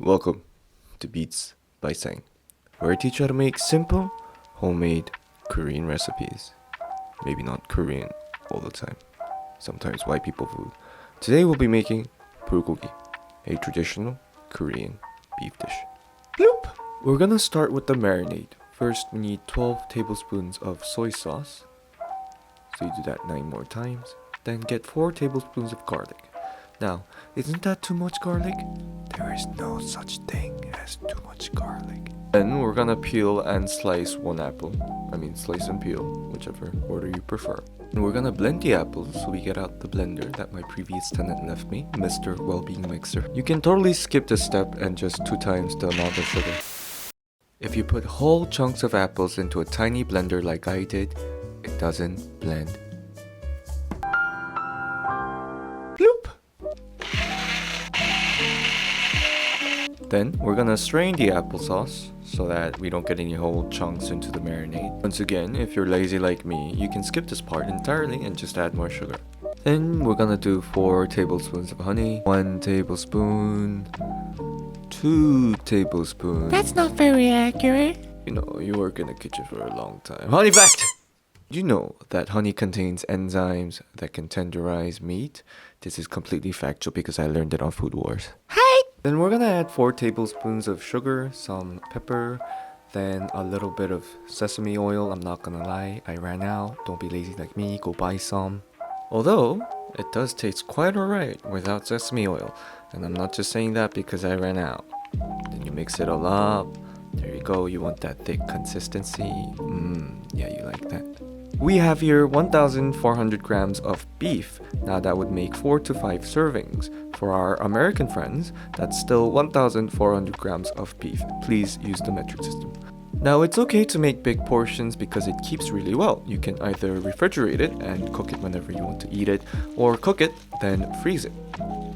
Welcome to Beats by Seng, where I teach you how to make simple, homemade Korean recipes. Maybe not Korean all the time. Sometimes white people food. Today we'll be making bulgogi, a traditional Korean beef dish. Bloop! We're gonna start with the marinade. First, we need 12 tablespoons of soy sauce. So you do that 9 more times. Then get 4 tablespoons of garlic. Now, isn't that too much garlic? There is no such thing as too much garlic. Then we're gonna peel and slice one apple. Slice and peel, whichever order you prefer. And we're gonna blend the apples so we get out the blender that my previous tenant left me, Mr. Wellbeing Mixer. You can totally skip this step and just 2 times the amount of sugar. If you put whole chunks of apples into a tiny blender like I did, it doesn't blend. Bloop! Then we're gonna strain the applesauce so that we don't get any whole chunks into the marinade. Once again, if you're lazy like me, you can skip this part entirely and just add more sugar. Then we're gonna do 4 tablespoons of honey, 1 tablespoon, 2 tablespoons. That's not very accurate. You know, you work in the kitchen for a long time. Honey fact! You know that honey contains enzymes that can tenderize meat? This is completely factual because I learned it on Food Wars. Hi! Then we're gonna add 4 tablespoons of sugar, some pepper, then a little bit of sesame oil. I'm not gonna lie, I ran out. Don't be lazy like me, go buy some. Although, it does taste quite alright without sesame oil. And I'm not just saying that because I ran out. Then you mix it all up. There you go, you want that thick consistency. Yeah, you like that. We have here 1,400 grams of beef. Now that would make 4 to 5 servings. For our American friends, that's still 1,400 grams of beef. Please use the metric system. Now it's okay to make big portions because it keeps really well. You can either refrigerate it and cook it whenever you want to eat it, or cook it, then freeze it.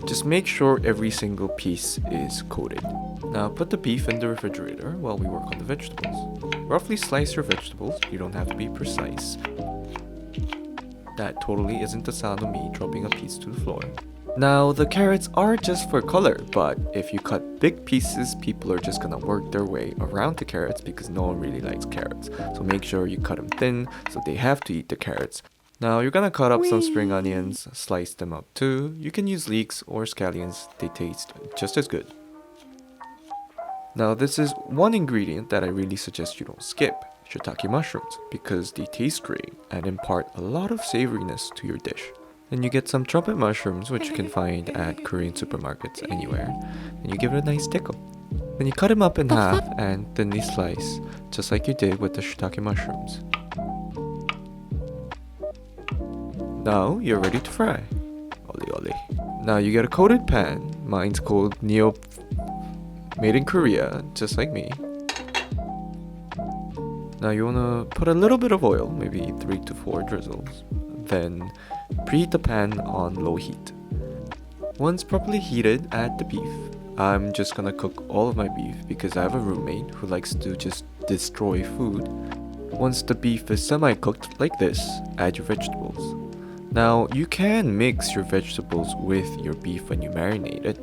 Just make sure every single piece is coated. Now put the beef in the refrigerator while we work on the vegetables. Roughly slice your vegetables, you don't have to be precise. That totally isn't the sound of me dropping a piece to the floor. Now the carrots are just for color, but if you cut big pieces, people are just gonna work their way around the carrots because no one really likes carrots. So make sure you cut them thin so they have to eat the carrots. Now you're gonna cut up some spring onions, slice them up too. You can use leeks or scallions, they taste just as good. Now this is one ingredient that I really suggest you don't skip, Shitake Mushrooms, because they taste great and impart a lot of savoriness to your dish. Then you get some Trumpet Mushrooms, which you can find at Korean supermarkets anywhere, and you give it a nice tickle. Then you cut them up in half and thinly slice, just like you did with the Shitake Mushrooms. Now you're ready to fry. Oli oli. Now you get a coated pan. Mine's called Neo, made in Korea, just like me. Now you wanna put a little bit of oil, maybe 3 to 4 drizzles. Then preheat the pan on low heat. Once properly heated, add the beef. I'm just gonna cook all of my beef because I have a roommate who likes to just destroy food. Once the beef is semi-cooked like this, add your vegetables. Now, you can mix your vegetables with your beef when you marinate it,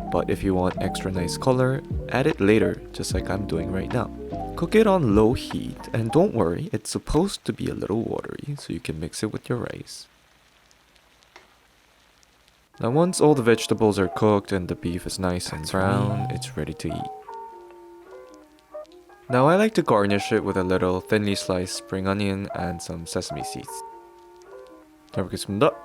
but if you want extra nice color, add it later, just like I'm doing right now. Cook it on low heat, and don't worry, it's supposed to be a little watery, so you can mix it with your rice. Now once all the vegetables are cooked and the beef is nice and brown, it's ready to eat. Now I like to garnish it with a little thinly sliced spring onion and some sesame seeds. 잘 먹겠습니다.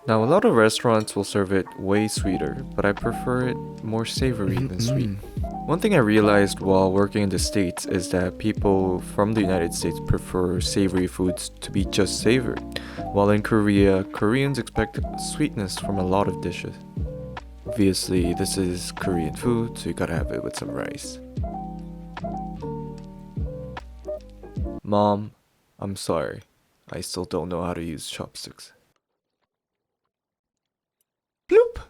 Now a lot of restaurants will serve it way sweeter, but I prefer it more savory than sweet. One thing I realized while working in the States is that people from the United States prefer savory foods to be just savory, while in Korea, Koreans expect sweetness from a lot of dishes. Obviously, this is Korean food, so you gotta have it with some rice. Mom, I'm sorry. I still don't know how to use chopsticks. Bloop!